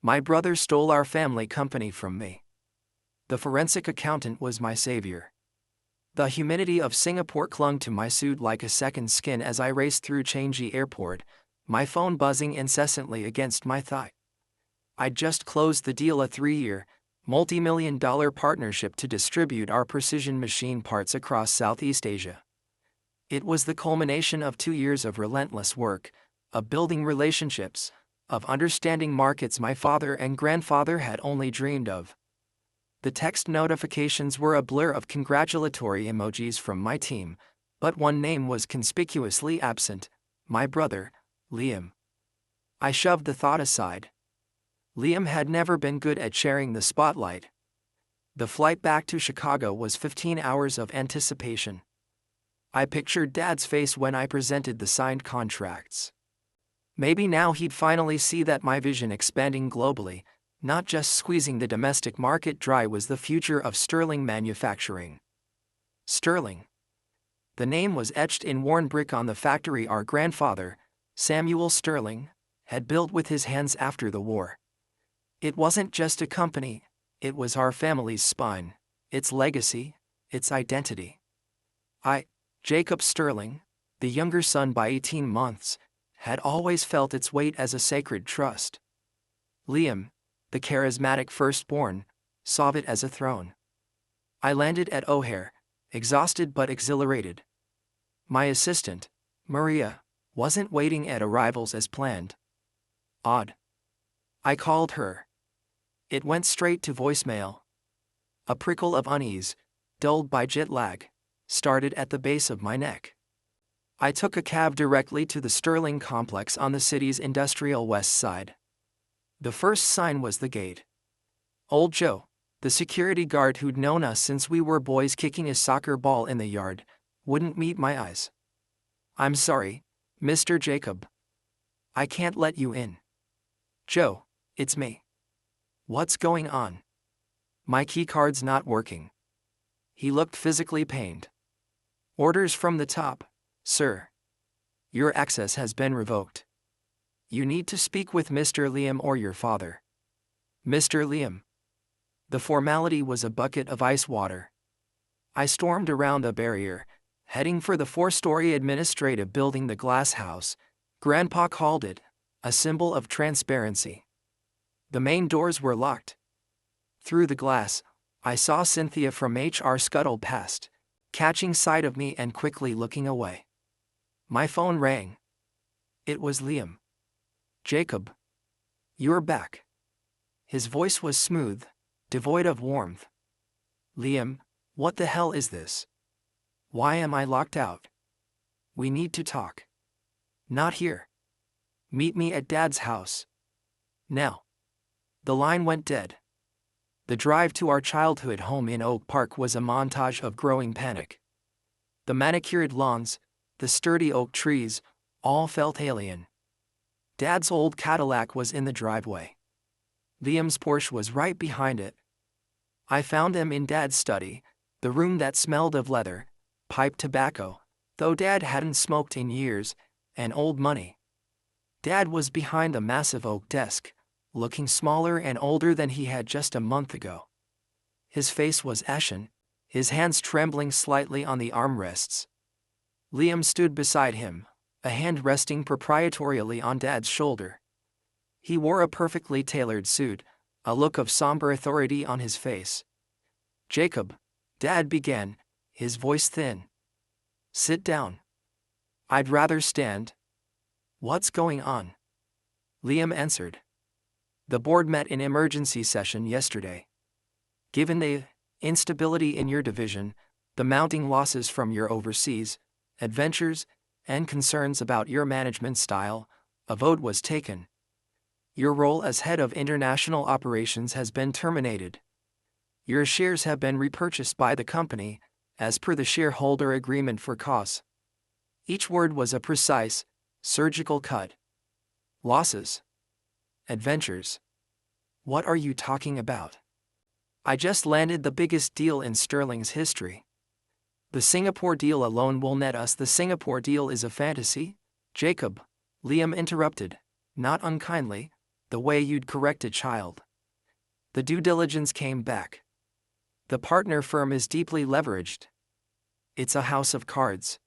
My brother stole our family company from me. The forensic accountant was my savior. The humidity of Singapore clung to my suit like a second skin as I raced through Changi Airport, my phone buzzing incessantly against my thigh. I'd just closed the deal, a 3-year, multi-million-dollar partnership to distribute our precision machine parts across Southeast Asia. It was the culmination of 2 years of relentless work, of building relationships, of understanding markets my father and grandfather had only dreamed of. The text notifications were a blur of congratulatory emojis from my team, but one name was conspicuously absent: my brother, Liam. I shoved the thought aside. Liam had never been good at sharing the spotlight. The flight back to Chicago was 15 hours of anticipation. I pictured Dad's face when I presented the signed contracts. Maybe now he'd finally see that my vision expanding globally, not just squeezing the domestic market dry, was the future of Sterling manufacturing. Sterling. The name was etched in worn brick on the factory our grandfather, Samuel Sterling, had built with his hands after the war. It wasn't just a company, it was our family's spine, its legacy, its identity. Jacob Sterling, the younger son by 18 months, had always felt its weight as a sacred trust. Liam, the charismatic firstborn, saw it as a throne. I landed at O'Hare, exhausted but exhilarated. My assistant, Maria, wasn't waiting at arrivals as planned. Odd. I called her. It went straight to voicemail. A prickle of unease, dulled by jet lag, started at the base of my neck. I took a cab directly to the Sterling complex on the city's industrial west side. The first sign was the gate. Old Joe, the security guard who'd known us since we were boys kicking a soccer ball in the yard, wouldn't meet my eyes. "I'm sorry, Mr. Jacob. I can't let you in." "Joe, it's me." "What's going on?" "My keycard's not working." He looked physically pained. "Orders from the top, sir. Your access has been revoked. You need to speak with Mr. Liam or your father." "Mr. Liam." The formality was a bucket of ice water. I stormed around the barrier, heading for the 4-story administrative building, the glass house, Grandpa called it, a symbol of transparency. The main doors were locked. Through the glass, I saw Cynthia from HR scuttle past, catching sight of me and quickly looking away. My phone rang. It was Liam. "Jacob. You're back." His voice was smooth, devoid of warmth. "Liam, what the hell is this? Why am I locked out? We need to talk." "Not here. Meet me at Dad's house. Now." The line went dead. The drive to our childhood home in Oak Park was a montage of growing panic. The manicured lawns, the sturdy oak trees, all felt alien. Dad's old Cadillac was in the driveway. Liam's Porsche was right behind it. I found them in Dad's study, the room that smelled of leather, pipe tobacco, though Dad hadn't smoked in years, and old money. Dad was behind the massive oak desk, looking smaller and older than he had just a month ago. His face was ashen, his hands trembling slightly on the armrests. Liam stood beside him, a hand resting proprietorially on Dad's shoulder. He wore a perfectly tailored suit, a look of somber authority on his face. "Jacob," Dad began, his voice thin. "Sit down." "I'd rather stand." "What's going on?" Liam answered. "The board met in emergency session yesterday. Given the instability in your division, the mounting losses from your overseas adventures, and concerns about your management style, a vote was taken. Your role as head of international operations has been terminated. Your shares have been repurchased by the company, as per the shareholder agreement for cause." Each word was a precise, surgical cut. "Losses. Adventures. What are you talking about?" "I just landed the biggest deal in Sterling's history. The Singapore deal alone will net us." "The Singapore deal is a fantasy, Jacob," Liam interrupted, not unkindly, The way you'd correct a child. The due diligence came back. The partner firm is deeply leveraged. It's a house of cards.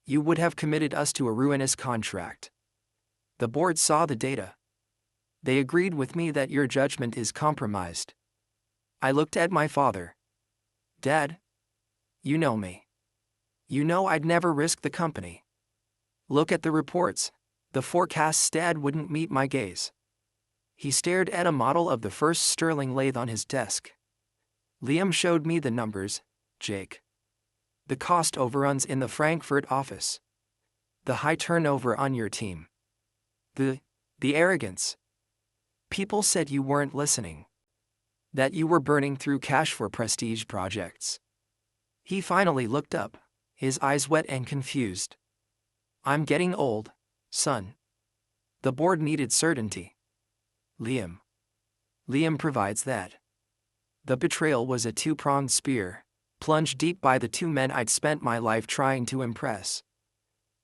You would have committed us to a ruinous contract. The board saw the data. They agreed with me that your judgment is compromised. I looked at my father. Dad, you know me. You know I'd never risk the company. Look at the reports. The forecasts Dad wouldn't meet my gaze. He stared at a model of the first Sterling lathe on his desk. Liam showed me the numbers, Jake. The cost overruns in the Frankfurt office. The high turnover on your team. The arrogance. People said you weren't listening. That you were burning through cash for prestige projects. He finally looked up, his eyes wet and confused. I'm getting old, son. The board needed certainty. Liam provides that. The betrayal was a two-pronged spear, plunged deep by the two men I'd spent my life trying to impress.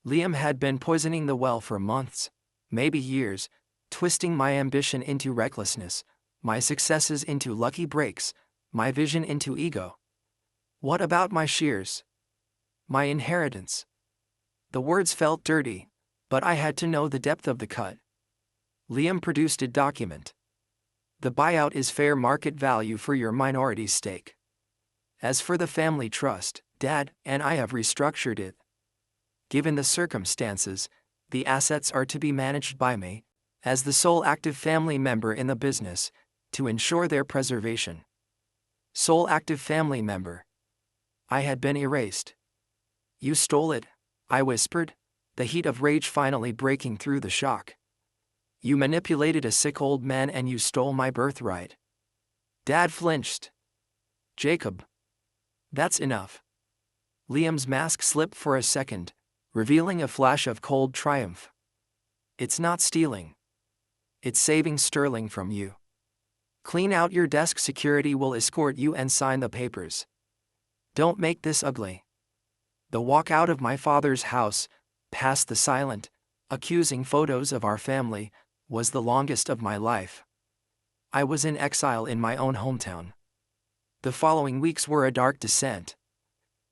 Liam had been poisoning the well for months, maybe years, twisting my ambition into recklessness, my successes into lucky breaks, my vision into ego. What about my shears? My inheritance? The words felt dirty, but I had to know the depth of the cut. Liam produced a document. The buyout is fair market value for your minority stake. As for the family trust, Dad and I have restructured it. Given the circumstances, the assets are to be managed by me, as the sole active family member in the business, to ensure their preservation. Sole active family member. I had been erased. You stole it, I whispered, the heat of rage finally breaking through the shock. You manipulated a sick old man and you stole my birthright. Dad flinched. Jacob. That's enough. Liam's mask slipped for a second, revealing a flash of cold triumph. It's not stealing. It's saving Sterling from you. Clean out your desk, security will escort you and sign the papers. Don't make this ugly. The walk out of my father's house, past the silent, accusing photos of our family, was the longest of my life. I was in exile in my own hometown. The following weeks were a dark descent.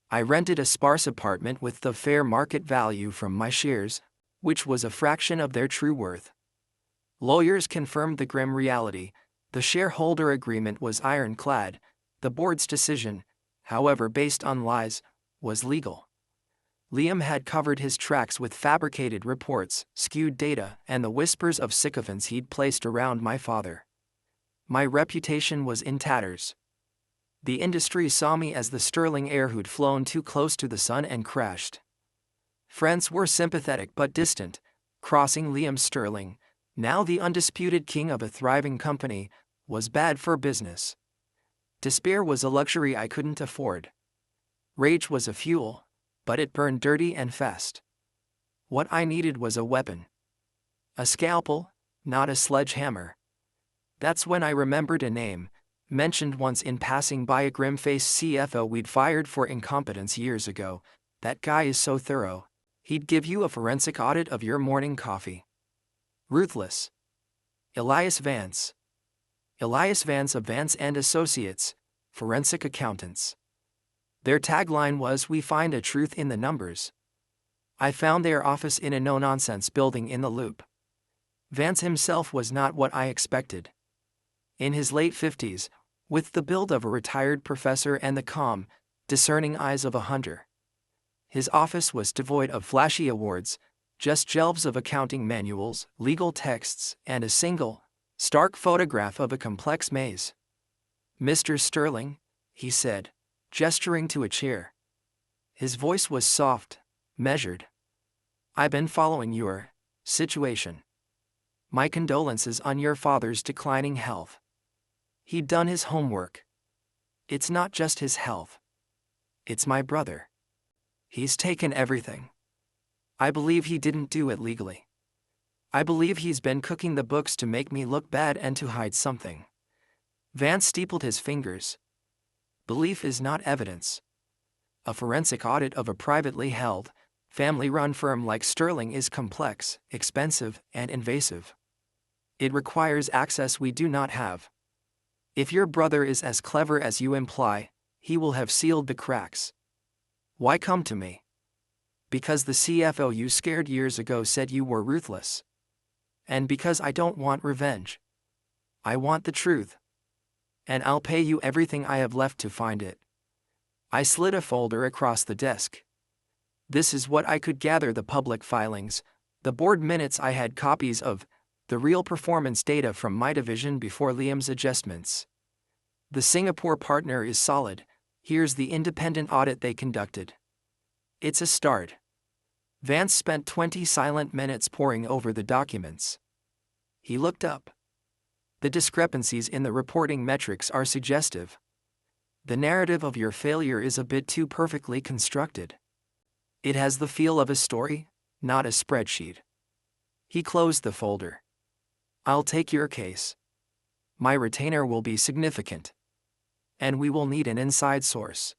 I rented a sparse apartment with the fair market value from my shares, which was a fraction of their true worth. Lawyers confirmed the grim reality. The shareholder agreement was ironclad. The board's decision, however based on lies, was legal. Liam had covered his tracks with fabricated reports, skewed data, and the whispers of sycophants he'd placed around my father. My reputation was in tatters. The industry saw me as the Sterling heir who'd flown too close to the sun and crashed. Friends were sympathetic but distant, crossing Liam Sterling, now the undisputed king of a thriving company, was bad for business. Despair was a luxury I couldn't afford. Rage was a fuel, but it burned dirty and fast. What I needed was a weapon. A scalpel, not a sledgehammer. That's when I remembered a name, mentioned once in passing by a grim-faced CFO we'd fired for incompetence years ago. That guy is so thorough, he'd give you a forensic audit of your morning coffee. Ruthless. Elias Vance. Elias Vance of Vance and Associates, forensic accountants. Their tagline was, "We find a truth in the numbers." I found their office in a no-nonsense building in the Loop. Vance himself was not what I expected. In his late 50s, with the build of a retired professor and the calm, discerning eyes of a hunter. His office was devoid of flashy awards, just shelves of accounting manuals, legal texts, and a single, stark photograph of a complex maze. "Mr. Sterling," he said, gesturing to a chair. His voice was soft, measured. "I've been following your situation. My condolences on your father's declining health." He'd done his homework. It's not just his health. It's my brother. He's taken everything. I believe he didn't do it legally. I believe he's been cooking the books to make me look bad and to hide something. Vance steepled his fingers. Belief is not evidence. A forensic audit of a privately held, family-run firm like Sterling is complex, expensive, and invasive. It requires access we do not have. If your brother is as clever as you imply, he will have sealed the cracks. Why come to me? Because the CFO you scared years ago said you were ruthless. And because I don't want revenge. I want the truth. And I'll pay you everything I have left to find it. I slid a folder across the desk. This is what I could gather: the public filings, the board minutes I had copies of, the real performance data from my division before Liam's adjustments. The Singapore partner is solid. Here's the independent audit they conducted. It's a start. Vance spent 20 silent minutes poring over the documents. He looked up. The discrepancies in the reporting metrics are suggestive. The narrative of your failure is a bit too perfectly constructed. It has the feel of a story, not a spreadsheet. He closed the folder. I'll take your case. My retainer will be significant. And we will need an inside source.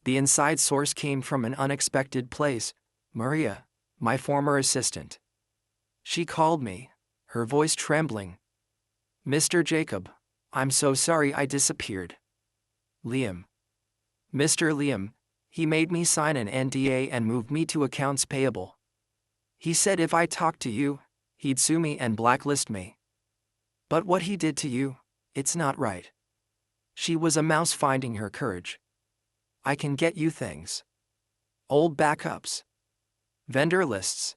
The inside source came from an unexpected place: Maria, my former assistant. She called me, her voice trembling. Mr. Jacob, I'm so sorry I disappeared. Liam. Mr. Liam, he made me sign an NDA and moved me to accounts payable. He said if I talked to you, he'd sue me and blacklist me. But what he did to you, it's not right. She was a mouse finding her courage. I can get you things. Old backups. Vendor lists.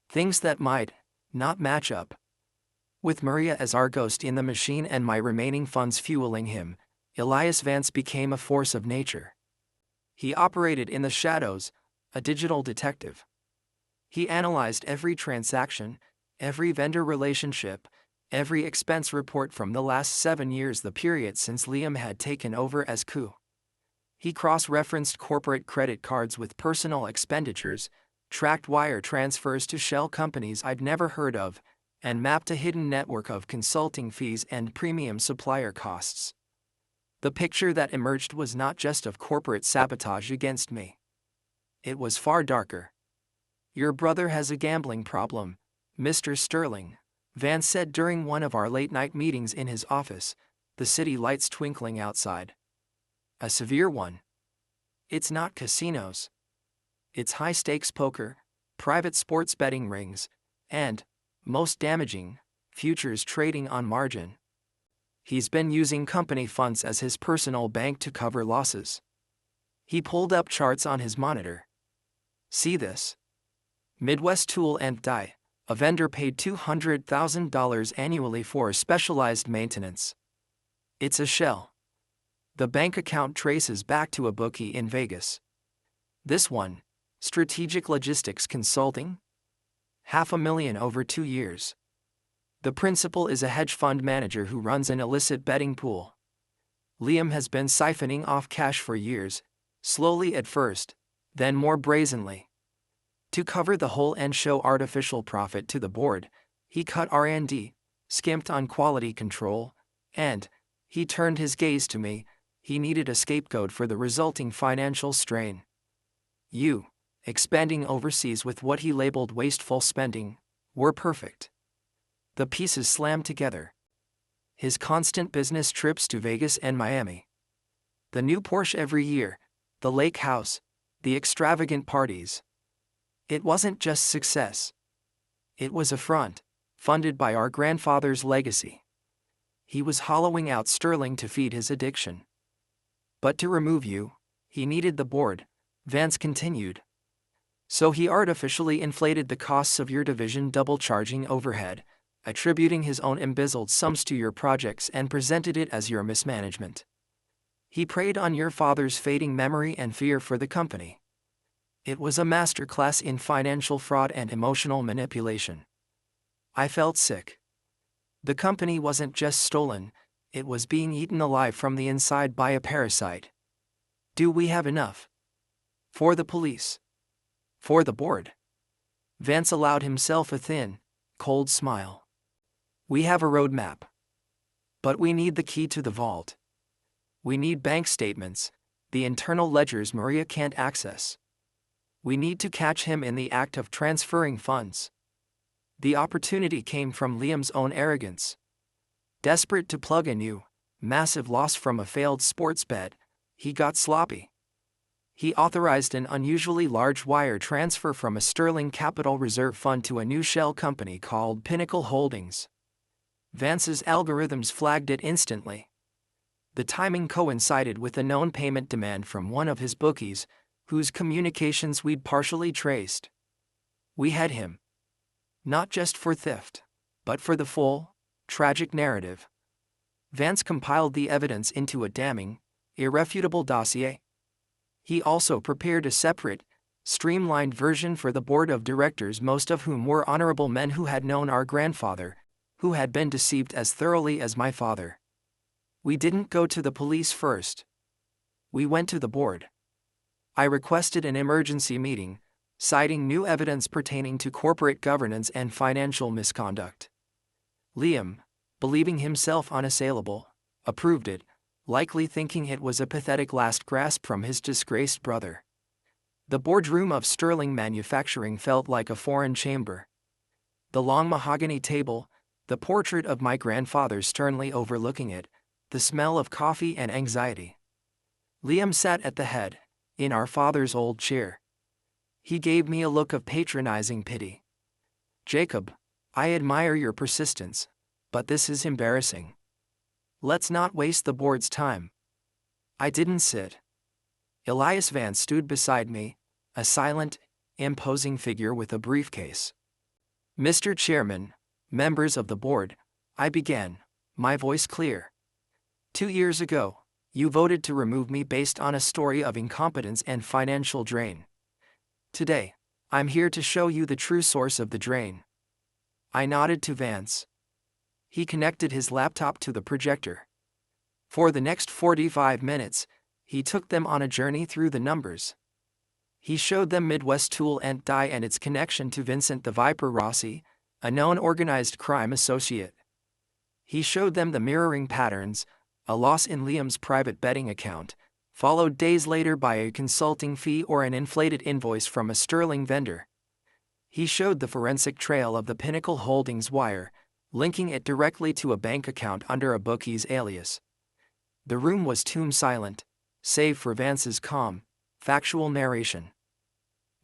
Things that might not match up. With Maria as our ghost in the machine and my remaining funds fueling him, Elias Vance became a force of nature. He operated in the shadows, a digital detective. He analyzed every transaction, every vendor relationship, every expense report from the last 7 years, the period since Liam had taken over as COO. He cross-referenced corporate credit cards with personal expenditures, tracked wire transfers to shell companies I'd never heard of, and mapped a hidden network of consulting fees and premium supplier costs. The picture that emerged was not just of corporate sabotage against me. It was far darker. Your brother has a gambling problem, Mr. Sterling, Vance said during one of our late-night meetings in his office, the city lights twinkling outside. A severe one. It's not casinos. It's high-stakes poker, private sports betting rings, and, most damaging, futures trading on margin. He's been using company funds as his personal bank to cover losses. He pulled up charts on his monitor. See this? Midwest Tool and Die, a vendor, paid $200,000 annually for specialized maintenance. It's a shell. The bank account traces back to a bookie in Vegas. This one, Strategic Logistics Consulting? $500,000 over 2 years. The principal is a hedge fund manager who runs an illicit betting pool. Liam has been siphoning off cash for years, slowly at first, then more brazenly. To cover the hole and show artificial profit to the board, he cut R&D, skimped on quality control, and, he turned his gaze to me, he needed a scapegoat for the resulting financial strain. You, expanding overseas with what he labeled wasteful spending, were perfect. The pieces slammed together. His constant business trips to Vegas and Miami. The new Porsche every year, the lake house, the extravagant parties. It wasn't just success. It was a front, funded by our grandfather's legacy. He was hollowing out Sterling to feed his addiction. But to remove you, he needed the board, Vance continued. So he artificially inflated the costs of your division, double charging overhead, attributing his own embezzled sums to your projects, and presented it as your mismanagement. He preyed on your father's fading memory and fear for the company. It was a masterclass in financial fraud and emotional manipulation. I felt sick. The company wasn't just stolen, it was being eaten alive from the inside by a parasite. Do we have enough? For the police? For the board? Vance allowed himself a thin, cold smile. We have a roadmap. But we need the key to the vault. We need bank statements, the internal ledgers Maria can't access. We need to catch him in the act of transferring funds. The opportunity came from Liam's own arrogance. Desperate to plug a new, massive loss from a failed sports bet, he got sloppy. He authorized an unusually large wire transfer from a sterling capital reserve fund to a new shell company called Pinnacle Holdings. Vance's algorithms flagged it instantly. The timing coincided with a known payment demand from one of his bookies, whose communications we'd partially traced. We had him. Not just for theft, but for the full, tragic narrative. Vance compiled the evidence into a damning, irrefutable dossier. He also prepared a separate, streamlined version for the board of directors, most of whom were honorable men who had known our grandfather, who had been deceived as thoroughly as my father. We didn't go to the police first. We went to the board. I requested an emergency meeting, citing new evidence pertaining to corporate governance and financial misconduct. Liam, believing himself unassailable, approved it, likely thinking it was a pathetic last grasp from his disgraced brother. The boardroom of Sterling Manufacturing felt like a foreign chamber. The long mahogany table, the portrait of my grandfather sternly overlooking it, the smell of coffee and anxiety. Liam sat at the head, in our father's old chair. He gave me a look of patronizing pity. "Jacob, I admire your persistence, but this is embarrassing. Let's not waste the board's time." I didn't sit. Elias Vance stood beside me, a silent, imposing figure with a briefcase. "Mr. Chairman, members of the board," I began, my voice clear. 2 years ago, you voted to remove me based on a story of incompetence and financial drain. Today, I'm here to show you the true source of the drain. I nodded to Vance. He connected his laptop to the projector. For the next 45 minutes, he took them on a journey through the numbers. He showed them Midwest Tool and Die and its connection to Vincent the Viper Rossi, a known organized crime associate. He showed them the mirroring patterns, a loss in Liam's private betting account, followed days later by a consulting fee or an inflated invoice from a sterling vendor. He showed the forensic trail of the Pinnacle Holdings wire, linking it directly to a bank account under a bookie's alias. The room was tomb silent, save for Vance's calm, factual narration.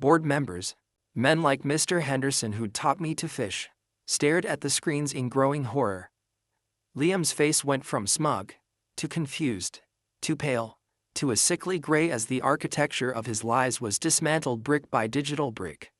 Board members, men like Mr. Henderson who'd taught me to fish, stared at the screens in growing horror. Liam's face went from smug, to confused, to pale, to a sickly gray as the architecture of his lies was dismantled brick by digital brick.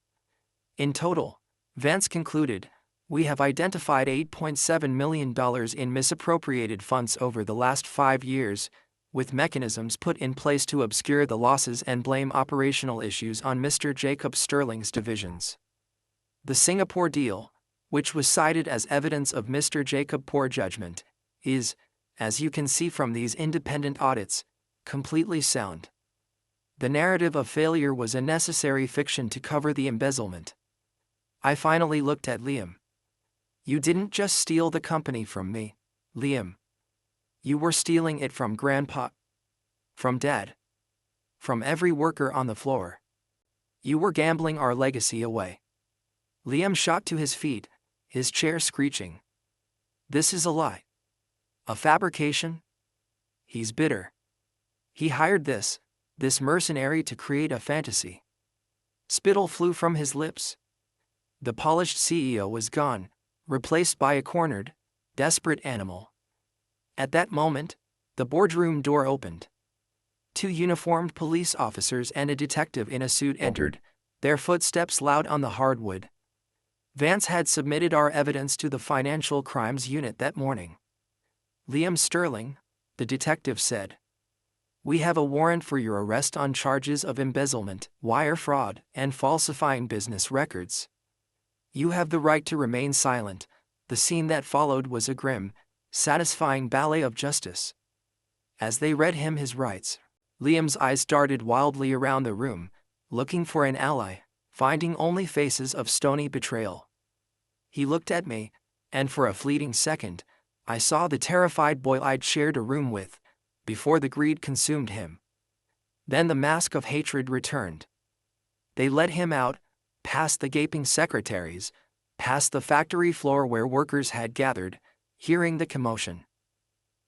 In total, Vance concluded, we have identified $8.7 million in misappropriated funds over the last 5 years, with mechanisms put in place to obscure the losses and blame operational issues on Mr. Jacob Sterling's divisions. The Singapore deal, which was cited as evidence of Mr. Jacob poor judgment, is, as you can see from these independent audits, completely sound. The narrative of failure was a necessary fiction to cover the embezzlement. I finally looked at Liam. You didn't just steal the company from me, Liam. You were stealing it from Grandpa. From Dad. From every worker on the floor. You were gambling our legacy away. Liam shot to his feet, his chair screeching. This is a lie. A fabrication? He's bitter. He hired this mercenary to create a fantasy. Spittle flew from his lips. The polished CEO was gone, replaced by a cornered, desperate animal. At that moment, the boardroom door opened. 2 uniformed police officers and a detective in a suit entered, their footsteps loud on the hardwood. Vance had submitted our evidence to the Financial Crimes Unit that morning. Liam Sterling, the detective said. We have a warrant for your arrest on charges of embezzlement, wire fraud, and falsifying business records. You have the right to remain silent. The scene that followed was a grim, satisfying ballet of justice. As they read him his rights, Liam's eyes darted wildly around the room, looking for an ally, finding only faces of stony betrayal. He looked at me, and for a fleeting second, I saw the terrified boy I'd shared a room with, before the greed consumed him. Then the mask of hatred returned. They led him out, past the gaping secretaries, past the factory floor where workers had gathered, hearing the commotion.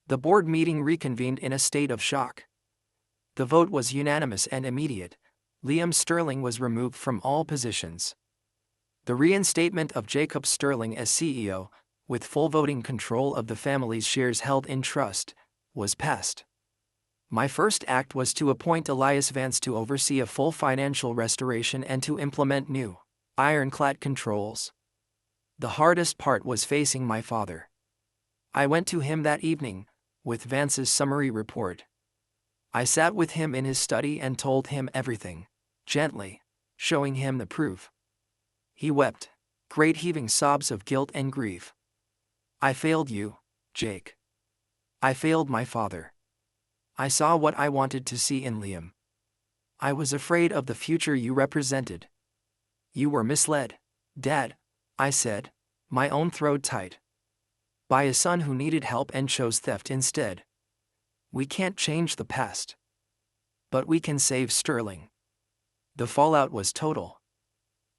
The board meeting reconvened in a state of shock. The vote was unanimous and immediate. Liam Sterling was removed from all positions. The reinstatement of Jacob Sterling as CEO, with full voting control of the family's shares held in trust, was passed. My first act was to appoint Elias Vance to oversee a full financial restoration and to implement new, ironclad controls. The hardest part was facing my father. I went to him that evening, with Vance's summary report. I sat with him in his study and told him everything, gently, showing him the proof. He wept, great heaving sobs of guilt and grief. I failed you, Jake. I failed my father. I saw what I wanted to see in Liam. I was afraid of the future you represented. You were misled, Dad, I said, my own throat tight. By a son who needed help and chose theft instead. We can't change the past. But we can save Sterling. The fallout was total.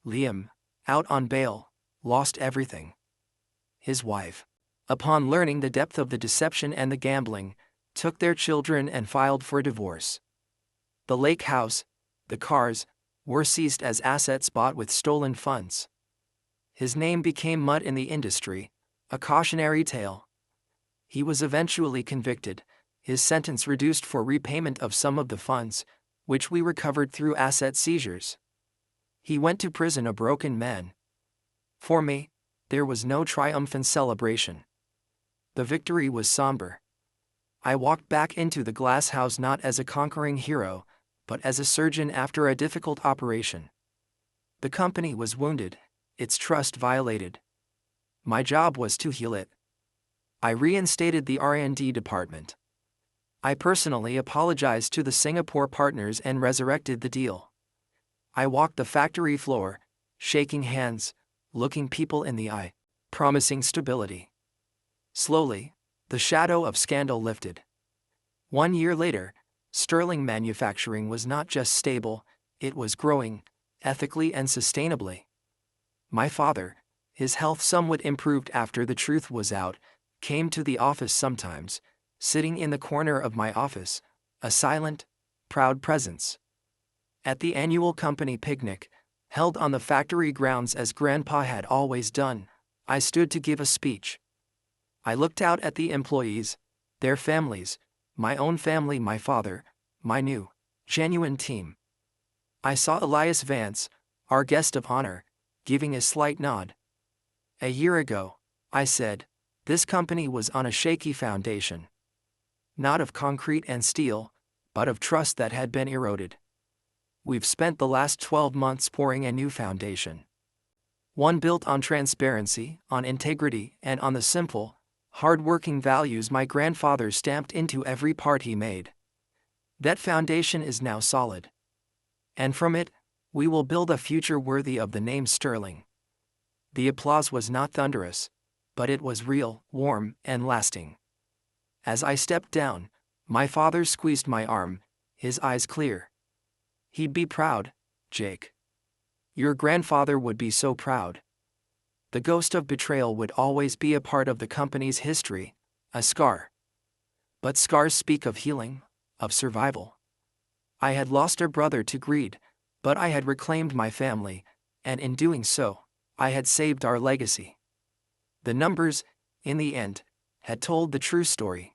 Liam, out on bail, lost everything. His wife, upon learning the depth of the deception and the gambling, took their children and filed for divorce. The lake house, the cars, were seized as assets bought with stolen funds. His name became mud in the industry, a cautionary tale. He was eventually convicted, his sentence reduced for repayment of some of the funds, which we recovered through asset seizures. He went to prison a broken man. For me, there was no triumphant celebration. The victory was somber. I walked back into the glass house not as a conquering hero, but as a surgeon after a difficult operation. The company was wounded, its trust violated. My job was to heal it. I reinstated the R&D department. I personally apologized to the Singapore partners and resurrected the deal. I walked the factory floor, shaking hands, looking people in the eye, promising stability. Slowly, the shadow of scandal lifted. 1 year later, Sterling Manufacturing was not just stable, it was growing, ethically and sustainably. My father, his health somewhat improved after the truth was out, came to the office sometimes, sitting in the corner of my office, a silent, proud presence. At the annual company picnic, held on the factory grounds as Grandpa had always done, I stood to give a speech. I looked out at the employees, their families, my own family, my father, my new, genuine team. I saw Elias Vance, our guest of honor, giving a slight nod. A year ago, I said, this company was on a shaky foundation. Not of concrete and steel, but of trust that had been eroded. We've spent the last 12 months pouring a new foundation. One built on transparency, on integrity, and on the simple, hard-working values my grandfather stamped into every part he made. That foundation is now solid. And from it, we will build a future worthy of the name Sterling. The applause was not thunderous, but it was real, warm, and lasting. As I stepped down, my father squeezed my arm, his eyes clear. He'd be proud, Jake. Your grandfather would be so proud. The ghost of betrayal would always be a part of the company's history, a scar. But scars speak of healing, of survival. I had lost a brother to greed, but I had reclaimed my family, and in doing so, I had saved our legacy. The numbers, in the end, had told the true story.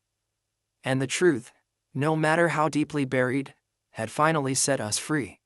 And the truth, no matter how deeply buried, had finally set us free.